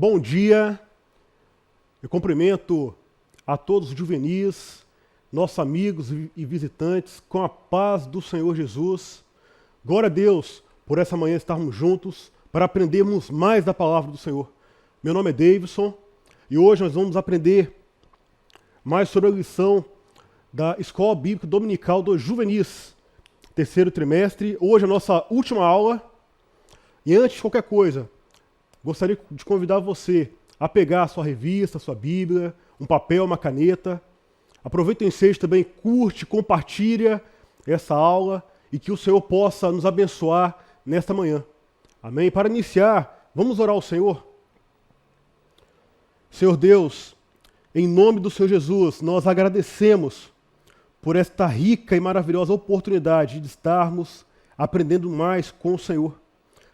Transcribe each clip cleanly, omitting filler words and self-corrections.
Bom dia, eu cumprimento a todos os juvenis, nossos amigos e visitantes, com a paz do Senhor Jesus. Glória a Deus por essa manhã estarmos juntos para aprendermos mais da palavra do Senhor. Meu nome é Davidson e hoje nós vamos aprender mais sobre a lição da Escola Bíblica Dominical dos Juvenis, terceiro trimestre. Hoje é a nossa última aula e antes de qualquer coisa, gostaria de convidar você a pegar a sua revista, a sua Bíblia, um papel, uma caneta. Aproveita o ensejo também, curte, compartilha essa aula e que o Senhor possa nos abençoar nesta manhã. Amém? Para iniciar, vamos orar ao Senhor. Senhor Deus, em nome do Senhor Jesus, nós agradecemos por esta rica e maravilhosa oportunidade de estarmos aprendendo mais com o Senhor.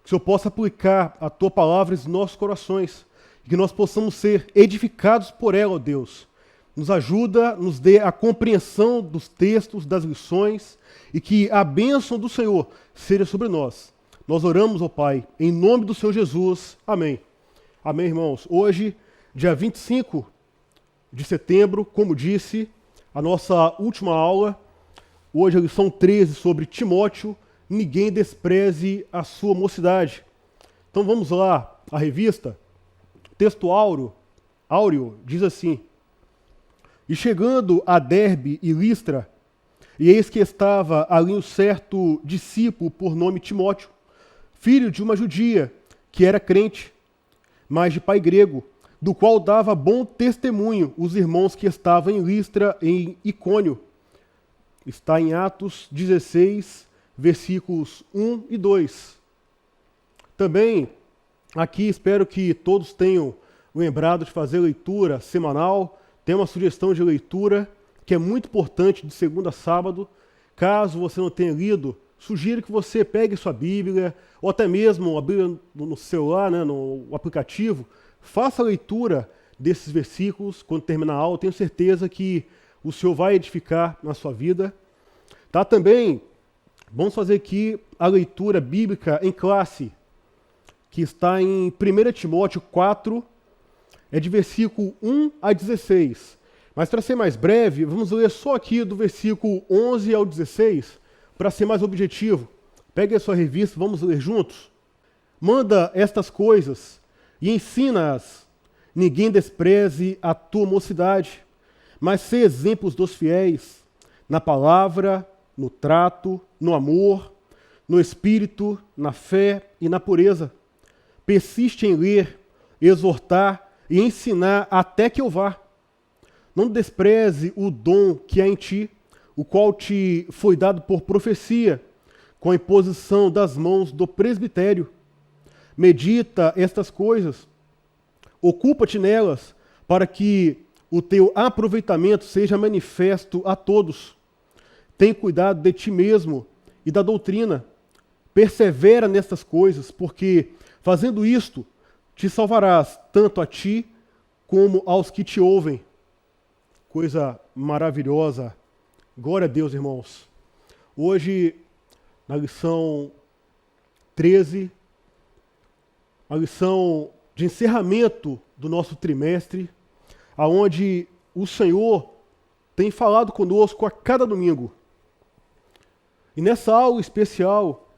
Que o Senhor possa aplicar a Tua palavra em nossos corações e que nós possamos ser edificados por ela, ó Deus. Nos ajuda, nos dê a compreensão dos textos, das lições e que a bênção do Senhor seja sobre nós. Nós oramos, ó Pai, em nome do Senhor Jesus. Amém. Amém, irmãos. Hoje, dia 25 de setembro, como disse, a nossa última aula. Hoje a lição 13 sobre Timóteo. Ninguém despreze a sua mocidade. Então vamos lá, a revista. Texto áureo diz assim: E chegando a Derbe e Listra, e eis que estava ali um certo discípulo por nome Timóteo, filho de uma judia, que era crente, mas de pai grego, do qual dava bom testemunho os irmãos que estavam em Listra e em Icônio. Está em Atos 16, versículos 1 e 2. Também, aqui espero que todos tenham lembrado de fazer leitura semanal. Tem uma sugestão de leitura que é muito importante de segunda a sábado. Caso você não tenha lido, sugiro que você pegue sua Bíblia, ou até mesmo a Bíblia no celular, né, no aplicativo. Faça a leitura desses versículos quando terminar a aula. Tenho certeza que o Senhor vai edificar na sua vida. Tá? Também vamos fazer aqui a leitura bíblica em classe, que está em 1 Timóteo 4, é de versículo 1 a 16. Mas para ser mais breve, vamos ler só aqui do versículo 11 ao 16, para ser mais objetivo. Pegue a sua revista, vamos ler juntos. Manda estas coisas e ensina-as. Ninguém despreze a tua mocidade, mas sê exemplos dos fiéis, na palavra, no trato, no amor, no espírito, na fé e na pureza. Persiste em ler, exortar e ensinar até que eu vá. Não despreze o dom que há em ti, o qual te foi dado por profecia, com a imposição das mãos do presbitério. Medita estas coisas, ocupa-te nelas, para que o teu aproveitamento seja manifesto a todos. Tem cuidado de ti mesmo e da doutrina. Persevera nestas coisas, porque, fazendo isto, te salvarás tanto a ti como aos que te ouvem. Coisa maravilhosa. Glória a Deus, irmãos. Hoje, na lição 13, a lição de encerramento do nosso trimestre, aonde o Senhor tem falado conosco a cada domingo. E nessa aula especial,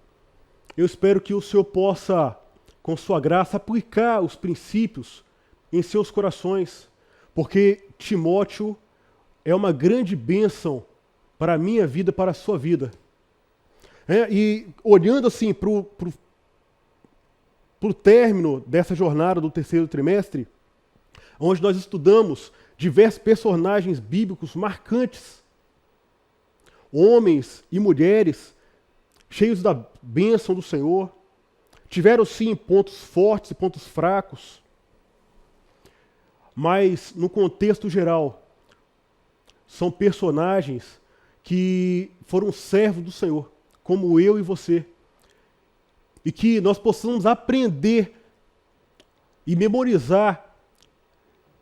eu espero que o Senhor possa, com sua graça, aplicar os princípios em seus corações, porque Timóteo é uma grande bênção para a minha vida, para a sua vida. E olhando assim para o término dessa jornada do terceiro trimestre, onde nós estudamos diversos personagens bíblicos marcantes, homens e mulheres cheios da bênção do Senhor, tiveram sim pontos fortes e pontos fracos, mas no contexto geral, são personagens que foram servos do Senhor, como eu e você, e que nós possamos aprender e memorizar,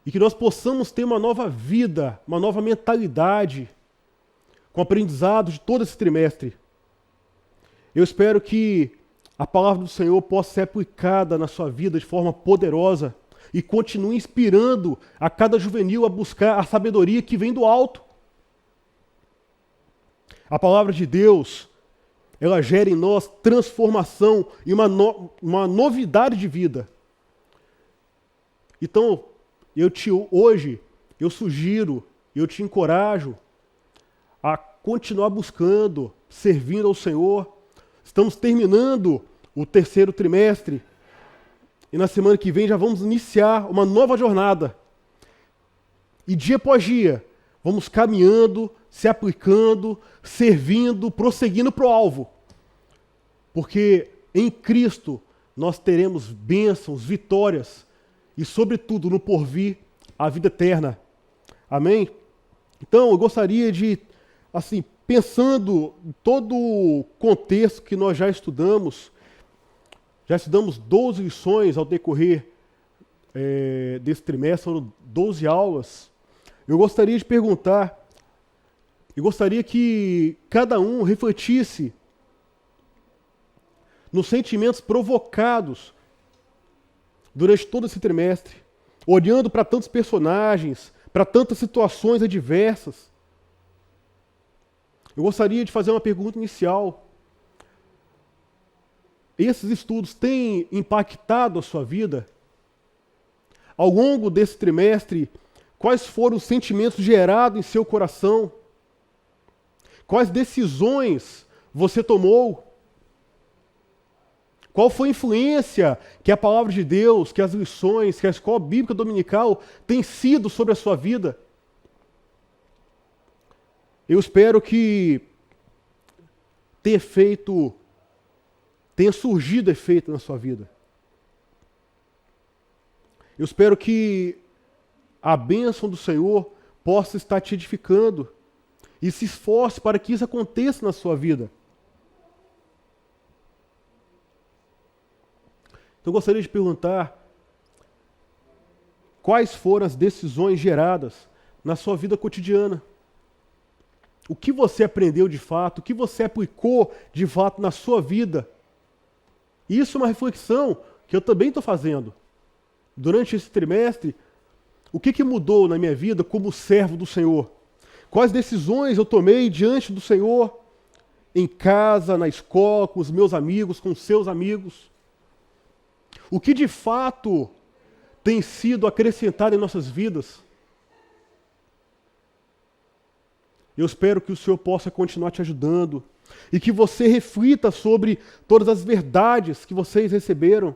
e que nós possamos ter uma nova vida, uma nova mentalidade, com o aprendizado de todo esse trimestre. Eu espero que a palavra do Senhor possa ser aplicada na sua vida de forma poderosa e continue inspirando a cada juvenil a buscar a sabedoria que vem do alto. A palavra de Deus, ela gera em nós transformação e uma novidade de vida. Então, hoje, eu sugiro, eu te encorajo a continuar buscando, servindo ao Senhor. Estamos terminando o 3º trimestre e na semana que vem já vamos iniciar uma nova jornada. E dia após dia, vamos caminhando, se aplicando, servindo, prosseguindo para o alvo. Porque em Cristo nós teremos bênçãos, vitórias e, sobretudo, no porvir, a vida eterna. Amém? Então, eu gostaria de, assim, pensando em todo o contexto que nós já estudamos 12 lições ao decorrer desse trimestre, foram 12 aulas. Eu gostaria de perguntar, eu gostaria que cada um refletisse nos sentimentos provocados durante todo esse trimestre, olhando para tantos personagens, para tantas situações adversas. Eu gostaria de fazer uma pergunta inicial. Esses estudos têm impactado a sua vida? Ao longo desse trimestre, quais foram os sentimentos gerados em seu coração? Quais decisões você tomou? Qual foi a influência que a palavra de Deus, que as lições, que a escola bíblica dominical tem sido sobre a sua vida? Eu espero que tenha surgido efeito na sua vida. Eu espero que a bênção do Senhor possa estar te edificando e se esforce para que isso aconteça na sua vida. Então eu gostaria de perguntar quais foram as decisões geradas na sua vida cotidiana. O que você aprendeu de fato, o que você aplicou de fato na sua vida. Isso é uma reflexão que eu também estou fazendo. Durante esse trimestre, o que mudou na minha vida como servo do Senhor? Quais decisões eu tomei diante do Senhor, em casa, na escola, com os meus amigos, com os seus amigos? O que de fato tem sido acrescentado em nossas vidas? Eu espero que o Senhor possa continuar te ajudando e que você reflita sobre todas as verdades que vocês receberam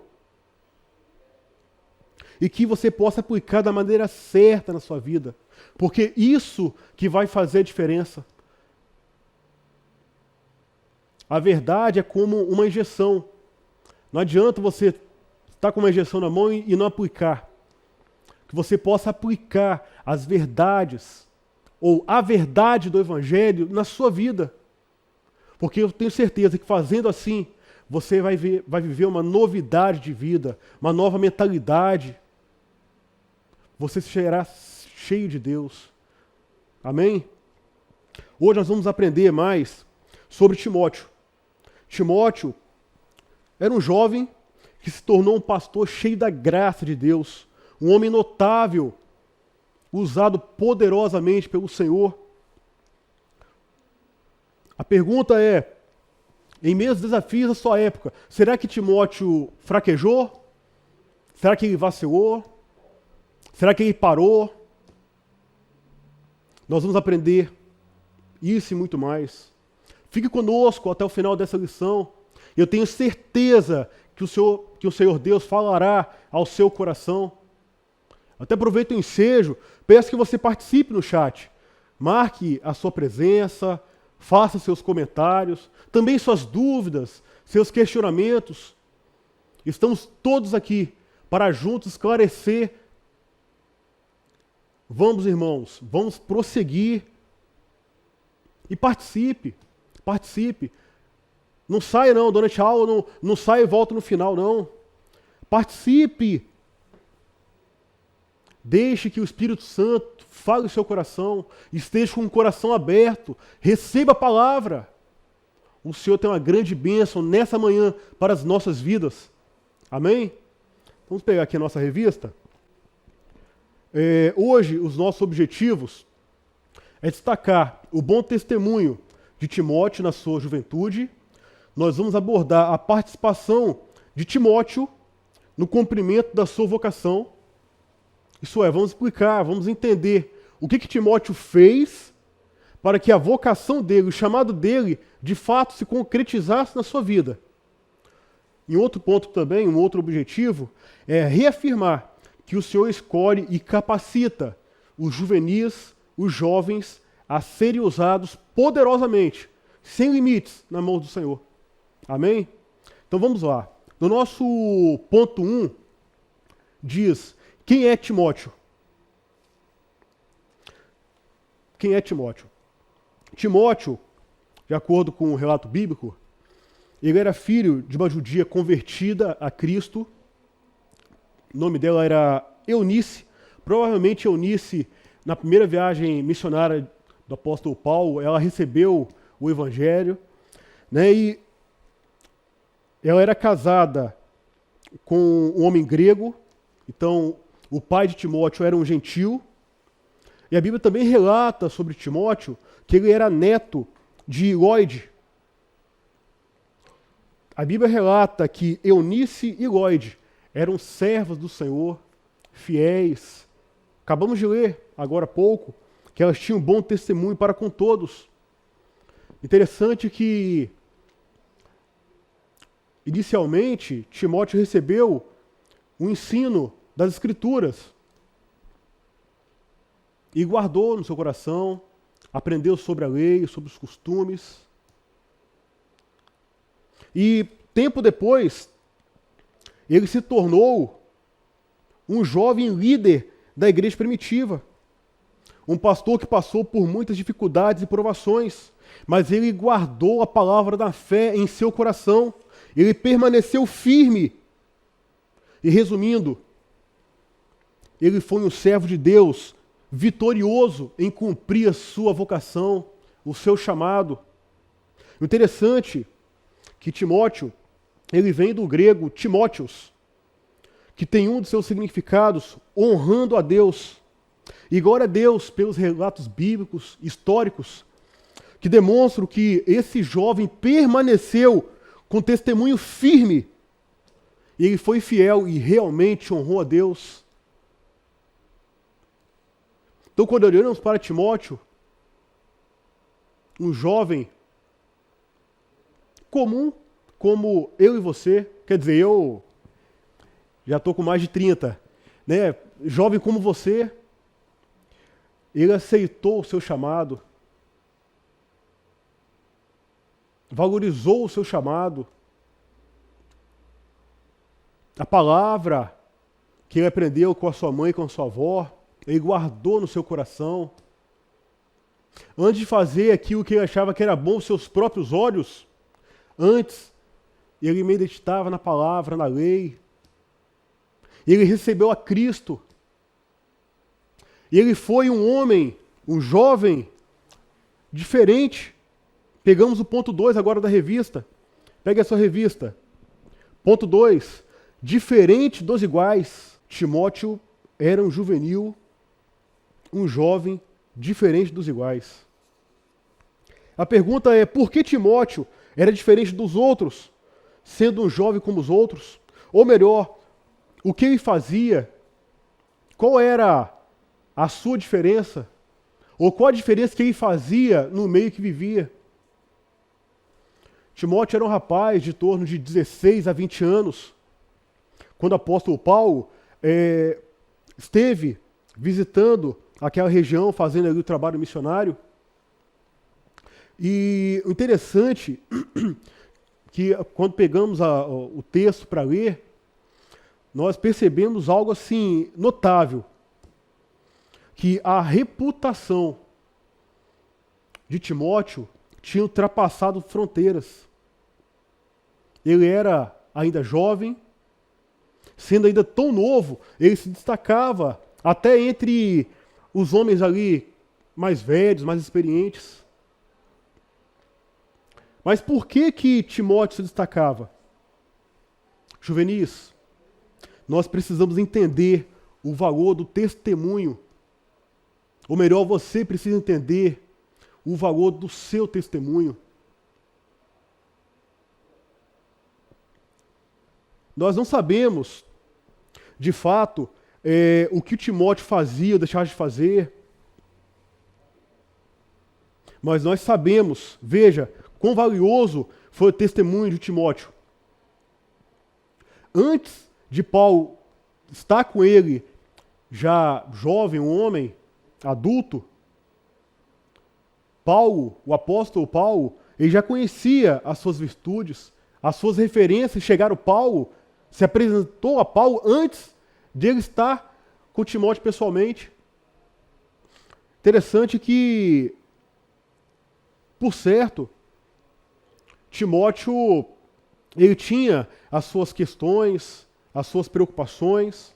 e que você possa aplicar da maneira certa na sua vida, porque isso que vai fazer a diferença. A verdade é como uma injeção. Não adianta você estar com uma injeção na mão e não aplicar. Que você possa aplicar as verdades ou a verdade do Evangelho na sua vida. Porque eu tenho certeza que fazendo assim, você vai viver uma novidade de vida, uma nova mentalidade. Você será cheio de Deus. Amém? Hoje nós vamos aprender mais sobre Timóteo. Timóteo era um jovem que se tornou um pastor cheio da graça de Deus, um homem notável, usado poderosamente pelo Senhor. A pergunta é, em meio aos desafios da sua época, será que Timóteo fraquejou? Será que ele vacilou? Será que ele parou? Nós vamos aprender isso e muito mais. Fique conosco até o final dessa lição. Eu tenho certeza que o Senhor Deus falará ao seu coração. Até aproveito o ensejo, peço que você participe no chat. Marque a sua presença, faça seus comentários, também suas dúvidas, seus questionamentos. Estamos todos aqui para juntos esclarecer. Vamos, irmãos, vamos prosseguir. E participe. Não saia não, durante a aula, não saia e volta no final, não. Participe. Deixe que o Espírito Santo fale no seu coração, esteja com o coração aberto, receba a palavra. O Senhor tem uma grande bênção nessa manhã para as nossas vidas. Amém? Vamos pegar aqui a nossa revista. hoje os nossos objetivos é destacar o bom testemunho de Timóteo na sua juventude. Nós vamos abordar a participação de Timóteo no cumprimento da sua vocação. Isso é, vamos explicar, vamos entender o que Timóteo fez para que a vocação dele, o chamado dele, de fato se concretizasse na sua vida. Em outro ponto também, um outro objetivo, é reafirmar que o Senhor escolhe e capacita os juvenis, os jovens, a serem usados poderosamente, sem limites, na mão do Senhor. Amém? Então vamos lá. No nosso ponto 1, diz, quem é Timóteo? Quem é Timóteo? Timóteo, de acordo com o relato bíblico, ele era filho de uma judia convertida a Cristo. O nome dela era Eunice. Provavelmente Eunice, na primeira viagem missionária do apóstolo Paulo, ela recebeu o evangelho, né? E ela era casada com um homem grego. Então, o pai de Timóteo era um gentil. E a Bíblia também relata sobre Timóteo que ele era neto de Lóide. A Bíblia relata que Eunice e Lóide eram servas do Senhor, fiéis. Acabamos de ler, agora há pouco, que elas tinham um bom testemunho para com todos. Interessante que, inicialmente, Timóteo recebeu o ensino das Escrituras e guardou no seu coração, aprendeu sobre a lei, sobre os costumes. E tempo depois, ele se tornou um jovem líder da igreja primitiva. Um pastor que passou por muitas dificuldades e provações, mas ele guardou a palavra da fé em seu coração. Ele permaneceu firme. E resumindo, ele foi um servo de Deus, vitorioso em cumprir a sua vocação, o seu chamado. O interessante é que Timóteo, ele vem do grego Timóteos, que tem um de seus significados, honrando a Deus. E glória a Deus pelos relatos bíblicos, históricos, que demonstram que esse jovem permaneceu com testemunho firme. E ele foi fiel e realmente honrou a Deus. Então, quando olhamos para Timóteo, um jovem comum, como eu e você, quer dizer, eu já estou com mais de 30, né? Jovem como você, ele aceitou o seu chamado, valorizou o seu chamado, a palavra que ele aprendeu com a sua mãe e com a sua avó, ele guardou no seu coração. Antes de fazer aquilo que ele achava que era bom aos seus próprios olhos, antes ele meditava na palavra, na lei. Ele recebeu a Cristo. E ele foi um homem, um jovem, diferente. Pegamos o ponto 2 agora da revista. Pegue a sua revista. Ponto 2. Diferente dos iguais. Timóteo era um juvenil, um jovem, diferente dos iguais. A pergunta é, por que Timóteo era diferente dos outros, sendo um jovem como os outros? Ou melhor, o que ele fazia? Qual era a sua diferença? Ou qual a diferença que ele fazia no meio que vivia? Timóteo era um rapaz de torno de 16 a 20 anos, quando o apóstolo Paulo esteve visitando aquela região, fazendo ali o trabalho missionário. E o interessante que quando pegamos o texto para ler, nós percebemos algo assim notável, que a reputação de Timóteo tinha ultrapassado fronteiras. Ele era ainda jovem, sendo ainda tão novo, ele se destacava até entre os homens ali mais velhos, mais experientes. Mas por que Timóteo se destacava? Juvenis, nós precisamos entender o valor do testemunho. Ou melhor, você precisa entender o valor do seu testemunho. Nós não sabemos, de fato, o que o Timóteo fazia ou deixava de fazer. Mas nós sabemos, veja, quão valioso foi o testemunho de Timóteo. Antes de Paulo estar com ele, já jovem, um homem, adulto, Paulo, o apóstolo Paulo, ele já conhecia as suas virtudes, as suas referências. Chegaram Paulo, se apresentou a Paulo antes de ele estar com Timóteo pessoalmente. Interessante que, por certo, Timóteo, ele tinha as suas questões, as suas preocupações,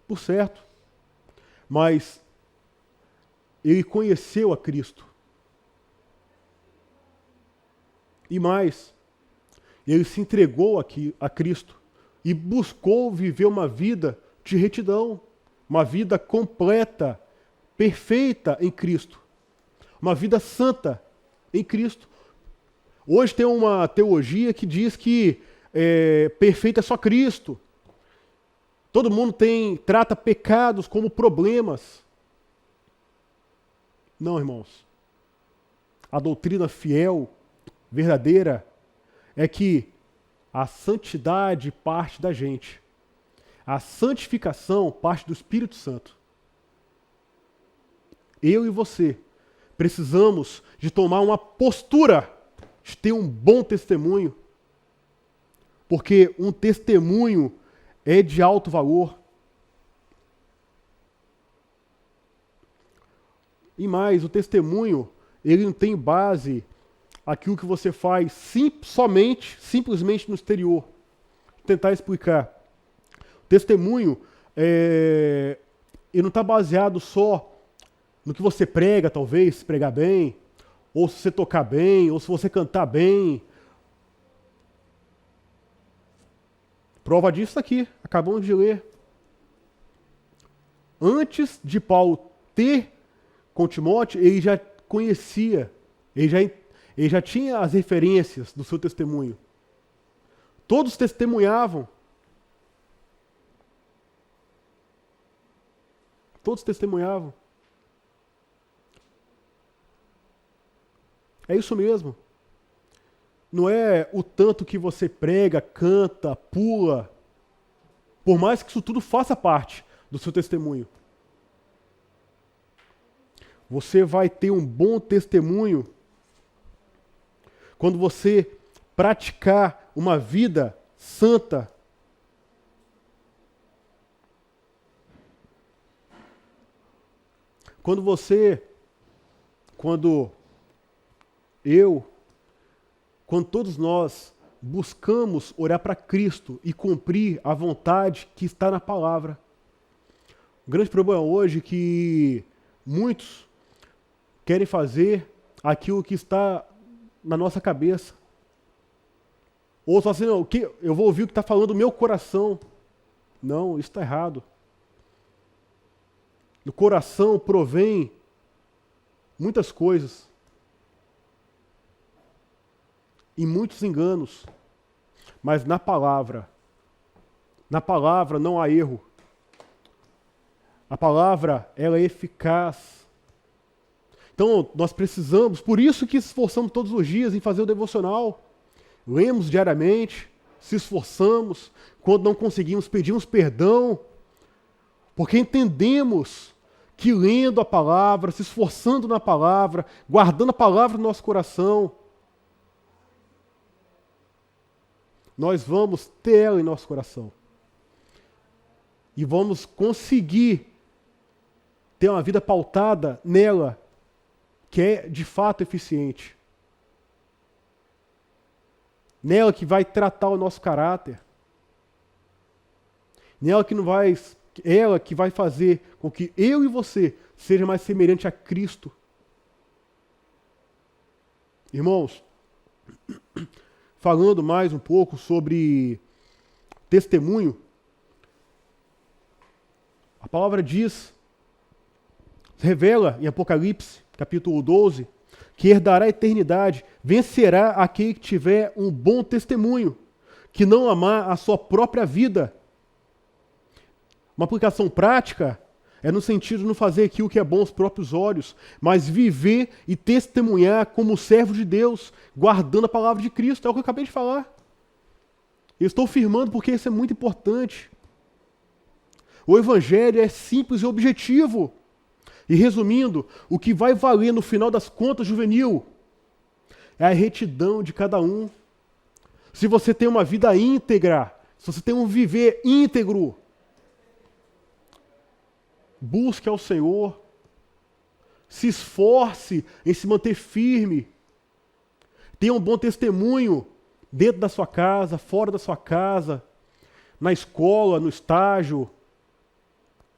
por certo, mas ele conheceu a Cristo. E mais, ele se entregou a Cristo e buscou viver uma vida de retidão, uma vida completa, perfeita em Cristo, uma vida santa em Cristo. Hoje tem uma teologia que diz que perfeito é só Cristo. Todo mundo trata pecados como problemas. Não, irmãos. A doutrina fiel, verdadeira, é que a santidade parte da gente. A santificação parte do Espírito Santo. Eu e você precisamos de tomar uma postura, de ter um bom testemunho. Porque um testemunho é de alto valor. E mais, o testemunho, ele não tem base aquilo que você faz simplesmente no exterior. Vou tentar explicar. O testemunho, ele não está baseado só no que você prega, talvez, se pregar bem, ou se você tocar bem, ou se você cantar bem. Prova disso aqui, acabamos de ler. Antes de Paulo ter com Timóteo, ele já conhecia, ele já tinha as referências do seu testemunho. Todos testemunhavam. Todos testemunhavam. É isso mesmo. Não é o tanto que você prega, canta, pula, por mais que isso tudo faça parte do seu testemunho. Você vai ter um bom testemunho quando você praticar uma vida santa. Quando todos nós buscamos olhar para Cristo e cumprir a vontade que está na palavra. O grande problema hoje é que muitos querem fazer aquilo que está na nossa cabeça. Ou só assim, não, eu vou ouvir o que está falando o meu coração. Não, isso está errado. Do coração provém muitas coisas. E muitos enganos. Mas na palavra não há erro. A palavra, ela é eficaz. Então, nós precisamos, por isso que esforçamos todos os dias em fazer o devocional. Lemos diariamente, se esforçamos. Quando não conseguimos, pedimos perdão. Porque entendemos que lendo a palavra, se esforçando na palavra, guardando a palavra no nosso coração, nós vamos ter ela em nosso coração. E vamos conseguir ter uma vida pautada nela, que é de fato eficiente. Nela que vai tratar o nosso caráter. Nela ela que vai fazer com que eu e você seja mais semelhante a Cristo. Irmãos, falando mais um pouco sobre testemunho, palavra diz, revela em Apocalipse, capítulo 12, que herdará a eternidade, vencerá aquele que tiver um bom testemunho, que não amar a sua própria vida. Uma aplicação prática é no sentido de não fazer aquilo que é bom aos próprios olhos, mas viver e testemunhar como servo de Deus, guardando a palavra de Cristo. É o que eu acabei de falar. Eu estou firmando porque isso é muito importante. O Evangelho é simples e objetivo. E resumindo, o que vai valer no final das contas, juvenil, é a retidão de cada um. Se você tem uma vida íntegra, se você tem um viver íntegro, busque ao Senhor, se esforce em se manter firme, tenha um bom testemunho dentro da sua casa, fora da sua casa, na escola, no estágio,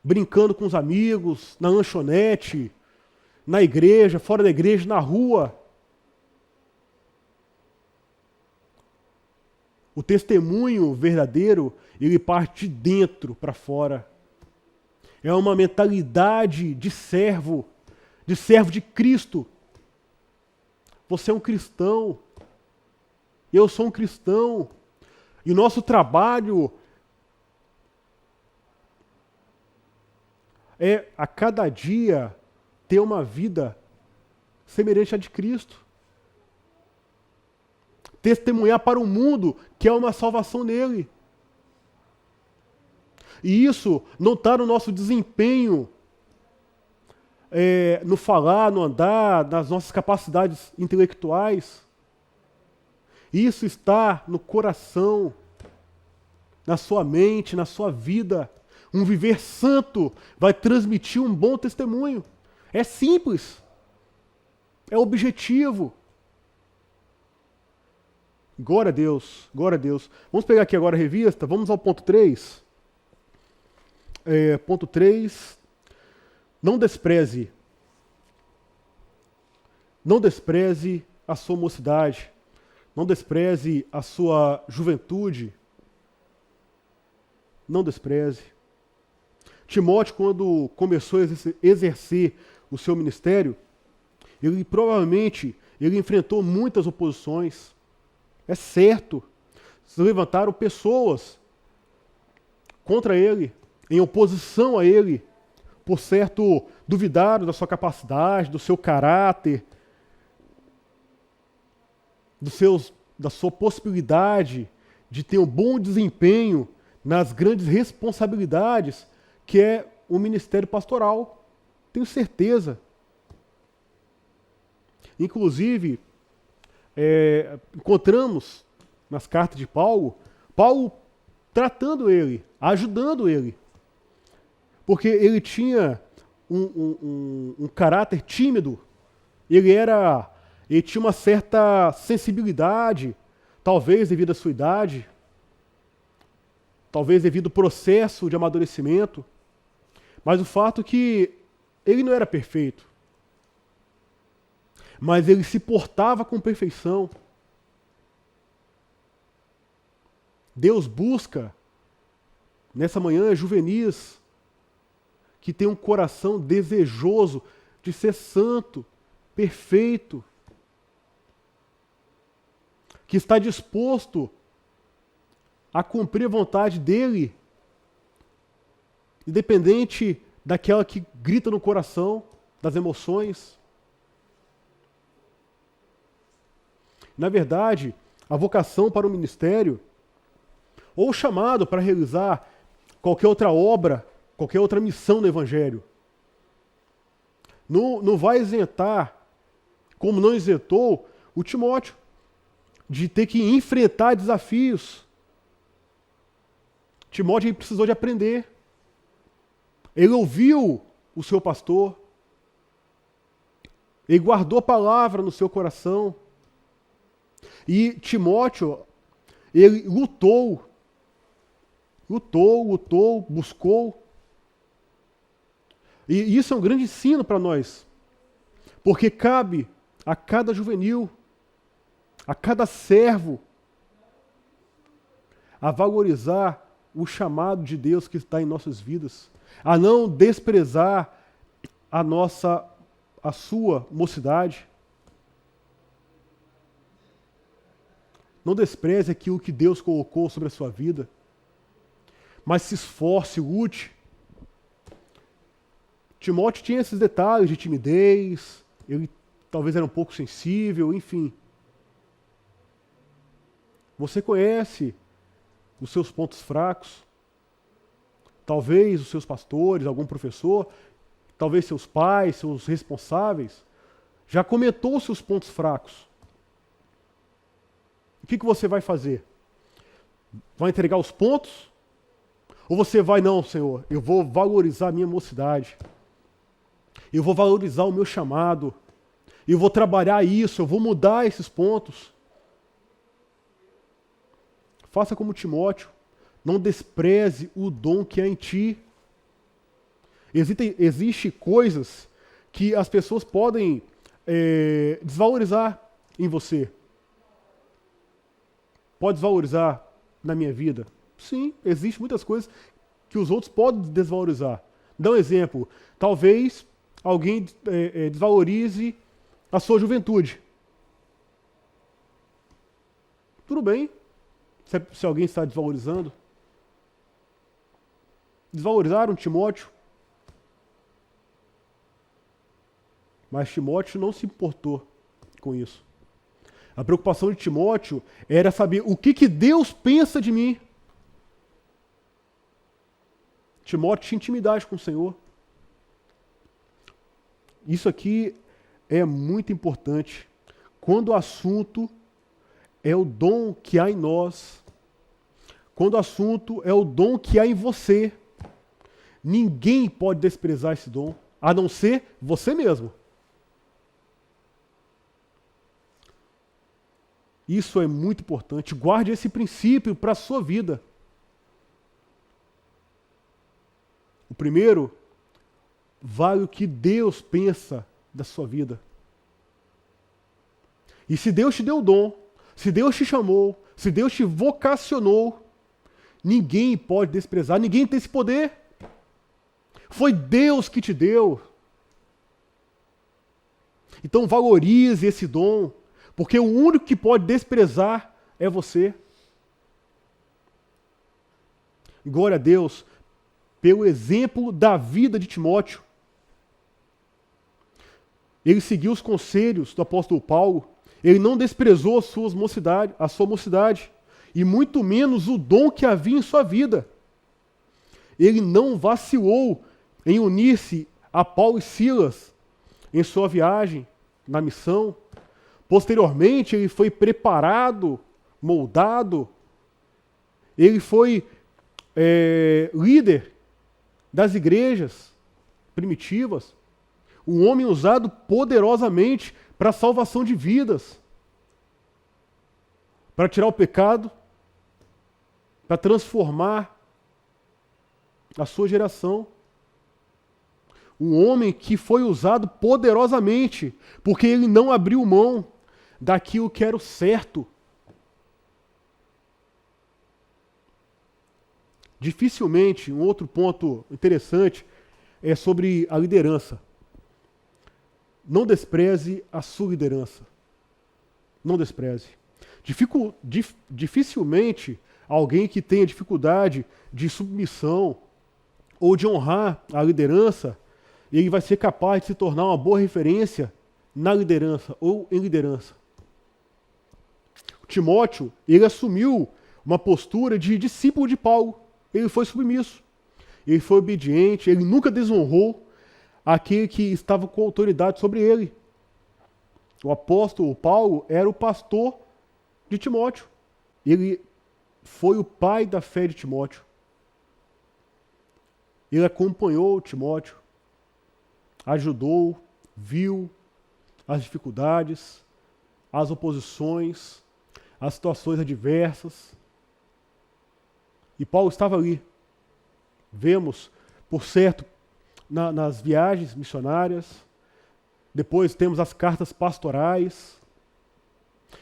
brincando com os amigos, na lanchonete, na igreja, fora da igreja, na rua. O testemunho verdadeiro, ele parte de dentro para fora. É uma mentalidade de servo de Cristo. Você é um cristão, eu sou um cristão, e o nosso trabalho é, a cada dia, ter uma vida semelhante à de Cristo. Testemunhar para o mundo que há uma salvação nele. E isso não está no nosso desempenho, no falar, no andar, nas nossas capacidades intelectuais. Isso está no coração, na sua mente, na sua vida. Um viver santo vai transmitir um bom testemunho. É simples. É objetivo. Glória a Deus, glória a Deus. Vamos pegar aqui agora a revista, vamos ao ponto 3. Ponto 3. Não despreze a sua mocidade. Não despreze a sua juventude. Não despreze. Timóteo, quando começou a exercer o seu ministério, ele provavelmente enfrentou muitas oposições. É certo. Se levantaram pessoas contra ele, em oposição a ele, por certo, duvidaram da sua capacidade, do seu caráter, da sua possibilidade de ter um bom desempenho nas grandes responsabilidades que é o ministério pastoral. Tenho certeza. Inclusive, encontramos nas cartas de Paulo tratando ele, ajudando ele. Porque ele tinha um caráter tímido, ele tinha uma certa sensibilidade, talvez devido à sua idade, talvez devido ao processo de amadurecimento, mas o fato é que ele não era perfeito, mas ele se portava com perfeição. Deus busca, nessa manhã, juvenis, que tem um coração desejoso de ser santo, perfeito, que está disposto a cumprir a vontade dele, independente daquela que grita no coração, das emoções. Na verdade, a vocação para o ministério, ou o chamado para realizar qualquer outra obra, qualquer outra missão no Evangelho, não vai isentar, como não isentou o Timóteo, de ter que enfrentar desafios. Timóteo precisou de aprender. Ele ouviu o seu pastor, ele guardou a palavra no seu coração. E Timóteo, ele lutou, buscou. E isso é um grande ensino para nós, porque cabe a cada juvenil, a cada servo, a valorizar o chamado de Deus que está em nossas vidas, a não desprezar a sua mocidade. Não despreze aquilo que Deus colocou sobre a sua vida, mas se esforce, lute. Timóteo tinha esses detalhes de timidez, ele talvez era um pouco sensível, enfim. Você conhece os seus pontos fracos, talvez os seus pastores, algum professor, talvez seus pais, seus responsáveis, já comentou os seus pontos fracos. O que você vai fazer? Vai entregar os pontos? Ou você vai, não, Senhor, eu vou valorizar a minha mocidade, eu vou valorizar o meu chamado, eu vou trabalhar isso, eu vou mudar esses pontos. Faça como Timóteo, não despreze o dom que há em ti. Existem coisas que as pessoas podem desvalorizar em você. Pode desvalorizar na minha vida? Sim, existem muitas coisas que os outros podem desvalorizar. Dá um exemplo. Talvez alguém desvalorize a sua juventude. Tudo bem, se alguém está desvalorizando. Desvalorizaram Timóteo. Mas Timóteo não se importou com isso. A preocupação de Timóteo era saber o que Deus pensa de mim. Timóteo tinha intimidade com o Senhor. Isso aqui é muito importante. Quando o assunto é o dom que há em nós, quando o assunto é o dom que há em você, ninguém pode desprezar esse dom, a não ser você mesmo. Isso é muito importante. Guarde esse princípio para a sua vida. O primeiro, vale o que Deus pensa da sua vida. E se Deus te deu o dom, se Deus te chamou, se Deus te vocacionou, ninguém pode desprezar, ninguém tem esse poder. Foi Deus que te deu. Então valorize esse dom, porque o único que pode desprezar é você. Glória a Deus pelo exemplo da vida de Timóteo. Ele seguiu os conselhos do apóstolo Paulo. Ele não desprezou a sua mocidade, e muito menos o dom que havia em sua vida. Ele não vacilou em unir-se a Paulo e Silas em sua viagem, na missão. Posteriormente, ele foi preparado, moldado. Ele foi líder das igrejas primitivas. Um homem usado poderosamente para a salvação de vidas, para tirar o pecado, para transformar a sua geração. Um homem que foi usado poderosamente, porque ele não abriu mão daquilo que era o certo. Dificilmente, um outro ponto interessante é sobre a liderança. Não despreze a sua liderança. Não despreze. Dificilmente alguém que tenha dificuldade de submissão ou de honrar a liderança, ele vai ser capaz de se tornar uma boa referência na liderança ou em liderança. Timóteo, ele assumiu uma postura de discípulo de Paulo. Ele foi submisso, ele foi obediente, ele nunca desonrou aquele que estava com autoridade sobre ele. O apóstolo Paulo era o pastor de Timóteo. Ele foi o pai da fé de Timóteo. Ele acompanhou Timóteo, ajudou, viu as dificuldades, as oposições, as situações adversas. E Paulo estava ali. Vemos, por certo, nas viagens missionárias, depois temos as cartas pastorais,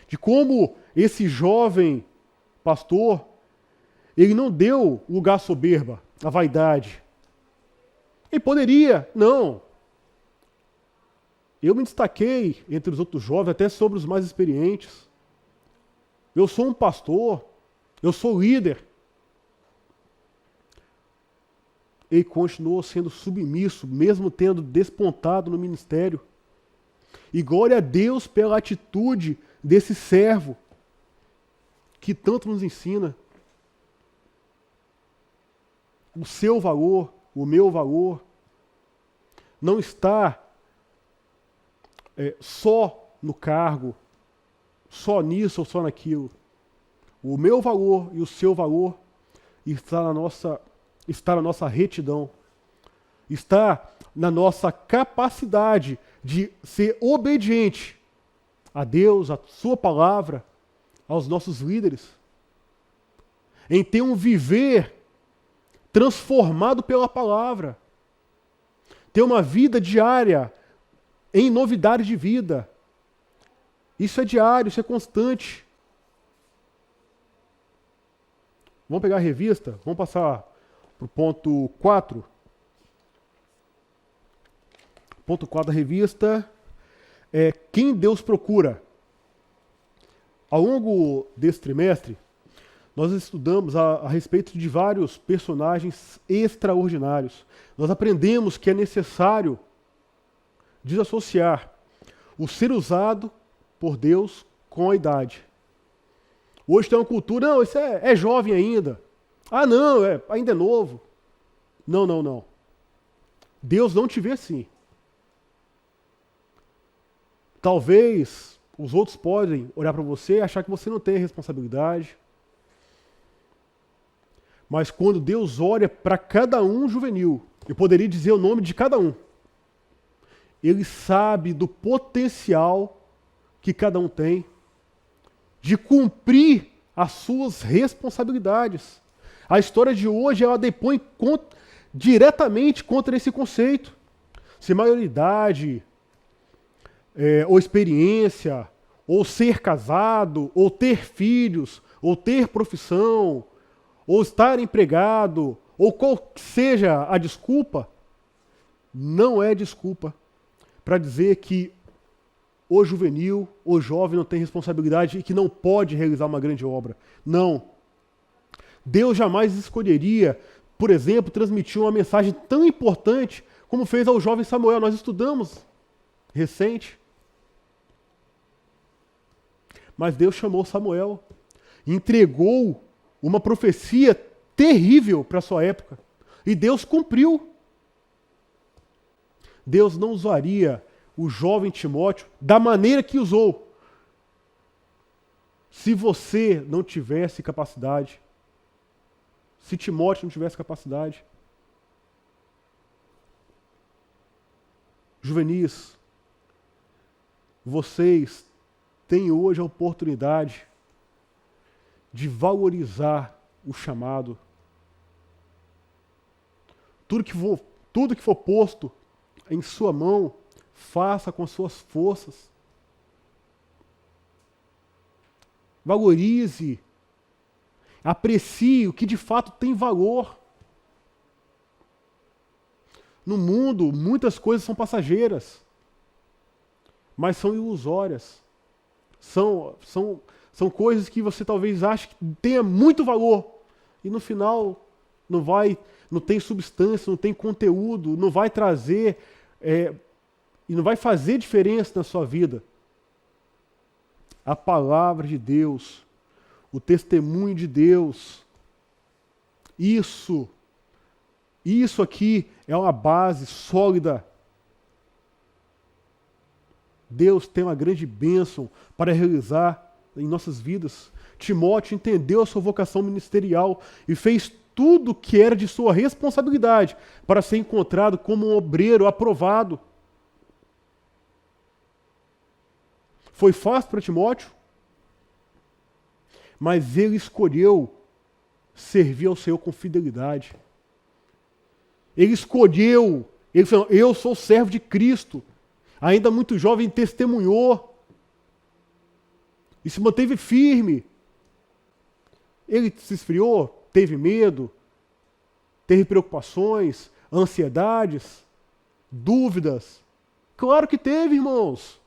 de como esse jovem pastor, ele não deu lugar à soberba, à vaidade. Ele poderia, não. Eu me destaquei entre os outros jovens, até sobre os mais experientes. Eu sou um pastor, eu sou líder. Ele continuou sendo submisso, mesmo tendo despontado no ministério. E glória a Deus pela atitude desse servo, que tanto nos ensina. O seu valor, o meu valor, não está só no cargo, só nisso ou só naquilo. O meu valor e o seu valor está na nossa retidão, está na nossa capacidade de ser obediente a Deus, a sua palavra, aos nossos líderes, em ter um viver transformado pela palavra, ter uma vida diária em novidade de vida. Isso é diário, isso é constante. Vamos pegar a revista, vamos passar para o ponto 4. Ponto 4 da revista é quem Deus procura. Ao longo desse trimestre, nós estudamos a respeito de vários personagens extraordinários. Nós aprendemos que é necessário desassociar o ser usado por Deus com a idade. Hoje tem uma cultura, não, isso é jovem ainda. Ah, não, ainda é novo. Não, não, não. Deus não te vê assim. Talvez os outros podem olhar para você e achar que você não tem responsabilidade. Mas quando Deus olha para cada um juvenil, eu poderia dizer o nome de cada um. Ele sabe do potencial que cada um tem de cumprir as suas responsabilidades. A história de hoje, ela depõe diretamente contra esse conceito. Se maioridade, ou experiência, ou ser casado, ou ter filhos, ou ter profissão, ou estar empregado, ou qual seja a desculpa, não é desculpa para dizer que o juvenil, o jovem não tem responsabilidade e que não pode realizar uma grande obra. Não. Deus jamais escolheria, por exemplo, transmitir uma mensagem tão importante como fez ao jovem Samuel. Nós estudamos recente. Mas Deus chamou Samuel e entregou uma profecia terrível para a sua época. E Deus cumpriu. Deus não usaria o jovem Timóteo da maneira que usou, se você não tivesse capacidade, se Timóteo não tivesse capacidade. Juvenis, vocês têm hoje a oportunidade de valorizar o chamado. Tudo que for posto em sua mão, faça com as suas forças. Valorize. Aprecie o que de fato tem valor. No mundo, muitas coisas são passageiras, mas são ilusórias. São coisas que você talvez ache que tenha muito valor e no final não tem substância, não tem conteúdo, não vai trazer e não vai fazer diferença na sua vida. A palavra de Deus, o testemunho de Deus, isso aqui é uma base sólida. Deus tem uma grande bênção para realizar em nossas vidas. Timóteo entendeu a sua vocação ministerial e fez tudo o que era de sua responsabilidade para ser encontrado como um obreiro aprovado. Foi fácil para Timóteo, mas ele escolheu servir ao Senhor com fidelidade. Ele falou, eu sou servo de Cristo. Ainda muito jovem, testemunhou e se manteve firme. Ele se esfriou, teve medo, teve preocupações, ansiedades, dúvidas? Claro que teve, irmãos.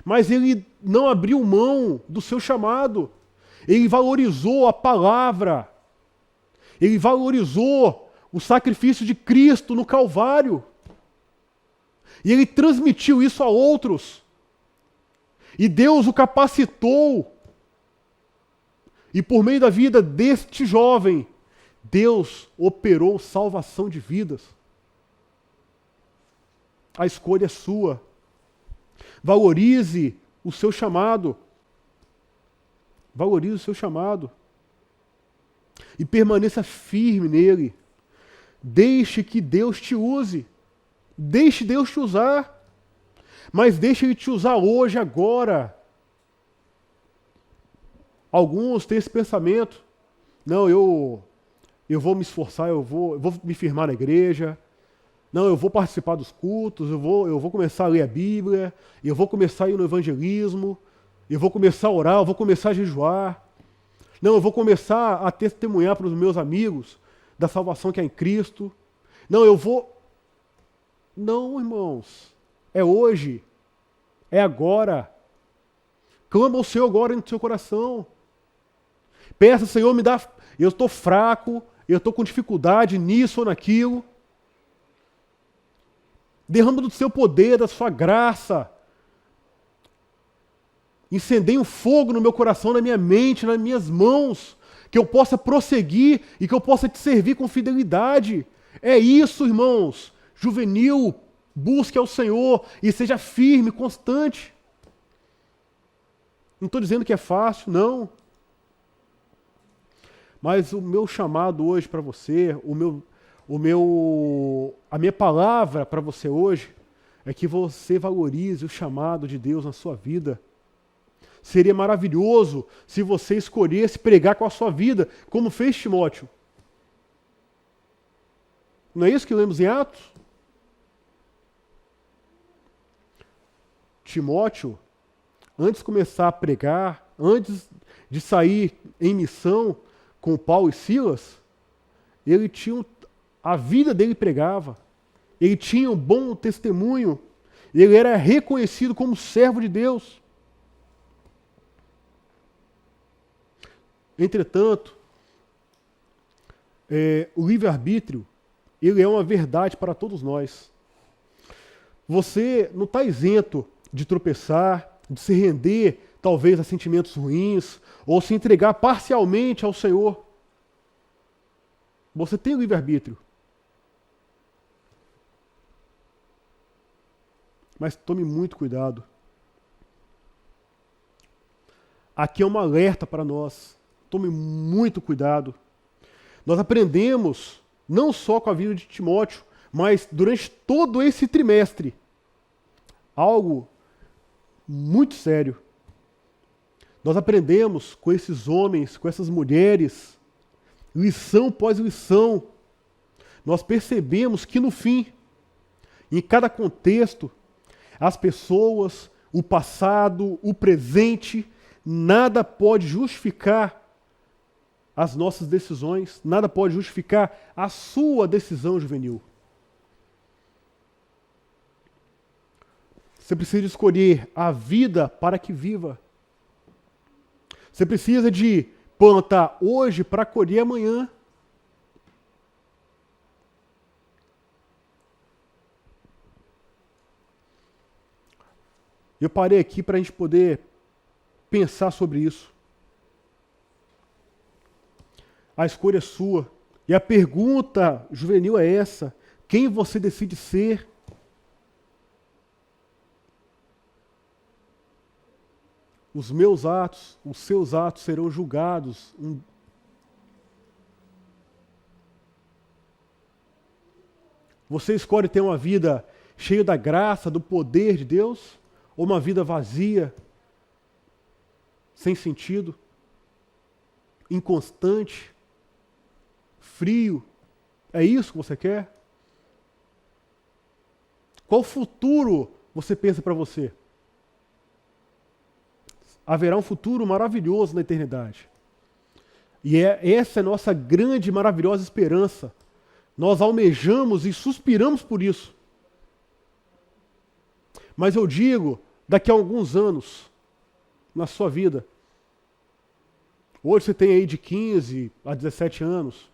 Mas ele não abriu mão do seu chamado. Ele valorizou a palavra. Ele valorizou o sacrifício de Cristo no Calvário. E ele transmitiu isso a outros. E Deus o capacitou. E por meio da vida deste jovem, Deus operou salvação de vidas. A escolha é sua. Valorize o seu chamado. Valorize o seu chamado. E permaneça firme nele. Deixe que Deus te use. Deixe Deus te usar. Mas deixe Ele te usar hoje, agora. Alguns têm esse pensamento. Não, eu vou me esforçar, eu vou me firmar na igreja. Não, eu vou participar dos cultos, eu vou começar a ler a Bíblia, eu vou começar a ir no evangelismo, eu vou começar a orar, eu vou começar a jejuar. Não, eu vou começar a testemunhar para os meus amigos da salvação que é em Cristo. Não, eu vou... Não, irmãos. É hoje. É agora. Clama ao Senhor agora no seu coração. Peça, Senhor, me dá... Eu estou fraco, eu estou com dificuldade nisso ou naquilo. Derrama do seu poder, da sua graça. Incendeie um fogo no meu coração, na minha mente, nas minhas mãos, que eu possa prosseguir e que eu possa te servir com fidelidade. É isso, irmãos. Juvenil, busque ao Senhor e seja firme, constante. Não estou dizendo que é fácil, não. Mas o meu chamado hoje para você, a minha palavra para você hoje é que você valorize o chamado de Deus na sua vida. Seria maravilhoso se você escolhesse pregar com a sua vida, como fez Timóteo. Não é isso que lemos em Atos? Timóteo, antes de começar a pregar, antes de sair em missão com Paulo e Silas, ele tinha a vida dele pregava, ele tinha um bom testemunho, ele era reconhecido como servo de Deus. Entretanto, o livre-arbítrio, ele é uma verdade para todos nós. Você não está isento de tropeçar, de se render, talvez, a sentimentos ruins, ou se entregar parcialmente ao Senhor. Você tem o livre-arbítrio. Mas tome muito cuidado. Aqui é um alerta para nós. Tome muito cuidado. Nós aprendemos, não só com a vida de Timóteo, mas durante todo esse trimestre, algo muito sério. Nós aprendemos com esses homens, com essas mulheres, lição após lição. Nós percebemos que no fim, em cada contexto, as pessoas, o passado, o presente, nada pode justificar as nossas decisões, nada pode justificar a sua decisão juvenil. Você precisa escolher a vida para que viva. Você precisa de plantar hoje para colher amanhã. Eu parei aqui para a gente poder pensar sobre isso. A escolha é sua. E a pergunta juvenil é essa: quem você decide ser? Os meus atos, os seus atos serão julgados. Você escolhe ter uma vida cheia da graça, do poder de Deus? Ou uma vida vazia, sem sentido, inconstante, frio? É isso que você quer? Qual futuro você pensa para você? Haverá um futuro maravilhoso na eternidade. E essa é a nossa grande e maravilhosa esperança. Nós almejamos e suspiramos por isso. Mas eu digo, daqui a alguns anos, na sua vida, hoje você tem aí de 15 a 17 anos,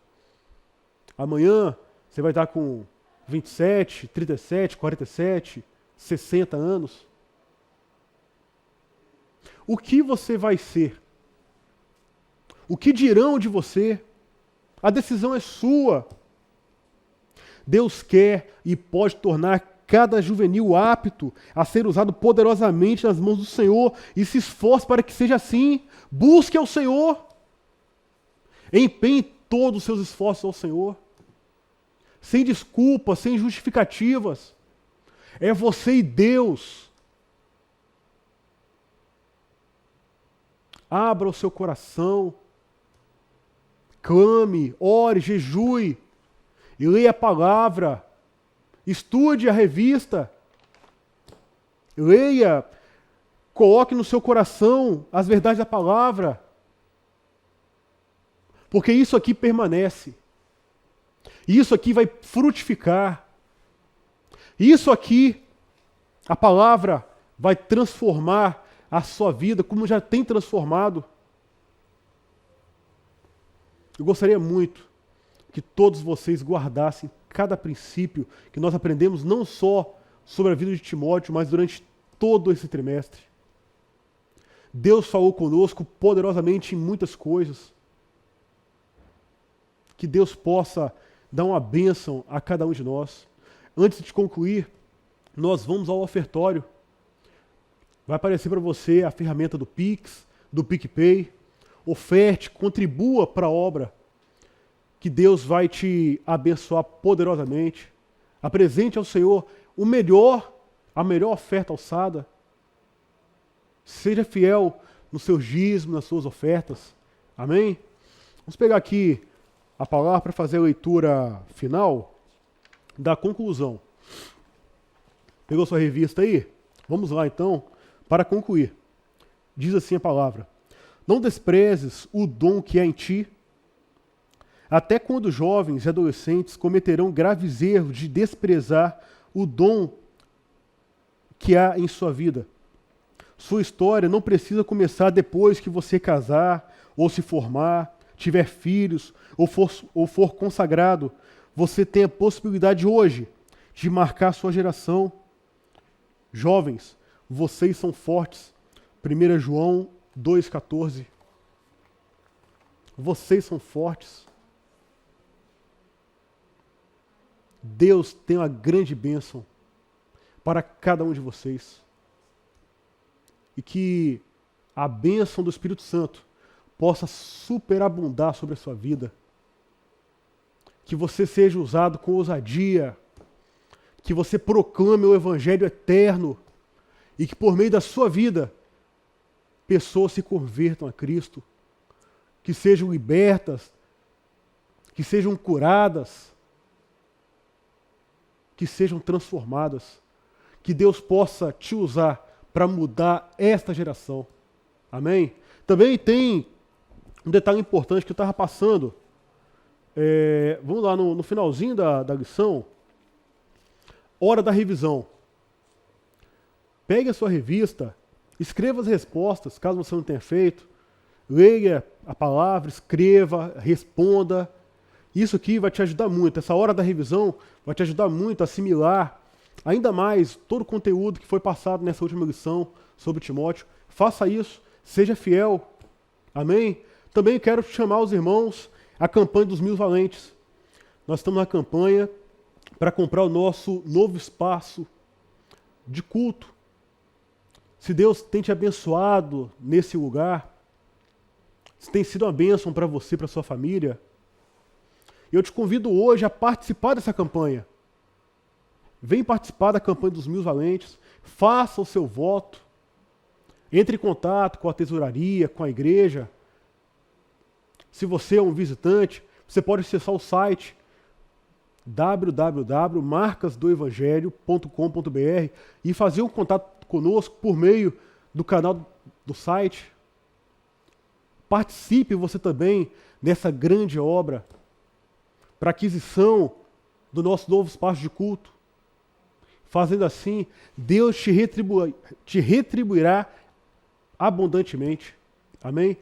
amanhã você vai estar com 27, 37, 47, 60 anos. O que você vai ser? O que dirão de você? A decisão é sua. Deus quer e pode tornar cada juvenil apto a ser usado poderosamente nas mãos do Senhor e se esforce para que seja assim. Busque ao Senhor. Empenhe todos os seus esforços ao Senhor. Sem desculpas, sem justificativas. É você e Deus. Abra o seu coração. Clame, ore, jejue. E leia a palavra. Estude a revista. Leia. Coloque no seu coração as verdades da palavra. Porque isso aqui permanece. Isso aqui vai frutificar. Isso aqui, a palavra vai transformar a sua vida, como já tem transformado. Eu gostaria muito que todos vocês guardassem cada princípio que nós aprendemos, não só sobre a vida de Timóteo, mas durante todo esse trimestre. Deus falou conosco poderosamente em muitas coisas. Que Deus possa dar uma bênção a cada um de nós. Antes de concluir, nós vamos ao ofertório. Vai aparecer para você a ferramenta do Pix, do PicPay. Oferte, contribua para a obra, que Deus vai te abençoar poderosamente. Apresente ao Senhor o melhor, a melhor oferta alçada. Seja fiel nos seus dízimos, nas suas ofertas. Amém? Vamos pegar aqui a palavra para fazer a leitura final da conclusão. Pegou sua revista aí? Vamos lá então, para concluir. Diz assim a palavra: não desprezes o dom que há em ti, até quando jovens e adolescentes cometerão graves erros de desprezar o dom que há em sua vida. Sua história não precisa começar depois que você casar, ou se formar, tiver filhos, ou for consagrado. Você tem a possibilidade hoje de marcar sua geração. Jovens, vocês são fortes. 1 João 2,14. Vocês são fortes. Deus tem uma grande bênção para cada um de vocês. E que a bênção do Espírito Santo possa superabundar sobre a sua vida. Que você seja usado com ousadia. Que você proclame o Evangelho eterno. E que por meio da sua vida, pessoas se convertam a Cristo. Que sejam libertas. Que sejam curadas. Que sejam transformadas. Que Deus possa te usar para mudar esta geração. Amém? Também tem um detalhe importante que eu estava passando. Vamos lá, no finalzinho da lição. Hora da revisão. Pegue a sua revista, escreva as respostas, caso você não tenha feito. Leia a palavra, escreva, responda. Isso aqui vai te ajudar muito. Essa hora da revisão vai te ajudar muito a assimilar ainda mais todo o conteúdo que foi passado nessa última lição sobre Timóteo. Faça isso, seja fiel. Amém? Também quero chamar os irmãos à campanha dos 1000 valentes. Nós estamos na campanha para comprar o nosso novo espaço de culto. Se Deus tem te abençoado nesse lugar, se tem sido uma bênção para você, para sua família, eu te convido hoje a participar dessa campanha. Vem participar da campanha dos 1000 valentes, faça o seu voto, entre em contato com a tesouraria, com a igreja. Se você é um visitante, você pode acessar o site www.marcasdoevangelho.com.br e fazer um contato conosco por meio do canal do site. Participe você também dessa grande obra para aquisição do nosso novo espaço de culto. Fazendo assim, Deus te retribuirá abundantemente. Amém?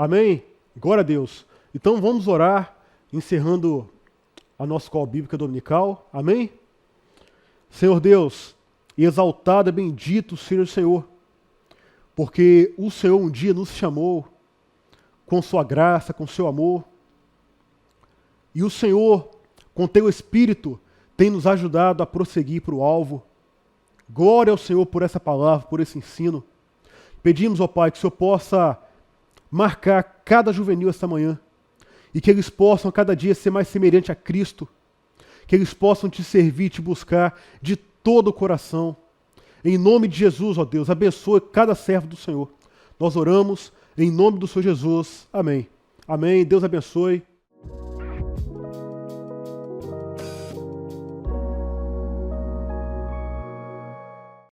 Amém? Glória a Deus. Então vamos orar, encerrando a nossa escola bíblica dominical. Amém? Senhor Deus, exaltado e bendito seja o Senhor, porque o Senhor um dia nos chamou com sua graça, com seu amor, e o Senhor, com teu Espírito, tem nos ajudado a prosseguir para o alvo. Glória ao Senhor por essa palavra, por esse ensino. Pedimos, ó Pai, que o Senhor possa marcar cada juvenil esta manhã, e que eles possam cada dia ser mais semelhante a Cristo, que eles possam te servir, te buscar de todo o coração. Em nome de Jesus, ó Deus, abençoe cada servo do Senhor. Nós oramos em nome do Senhor Jesus. Amém. Amém. Deus abençoe.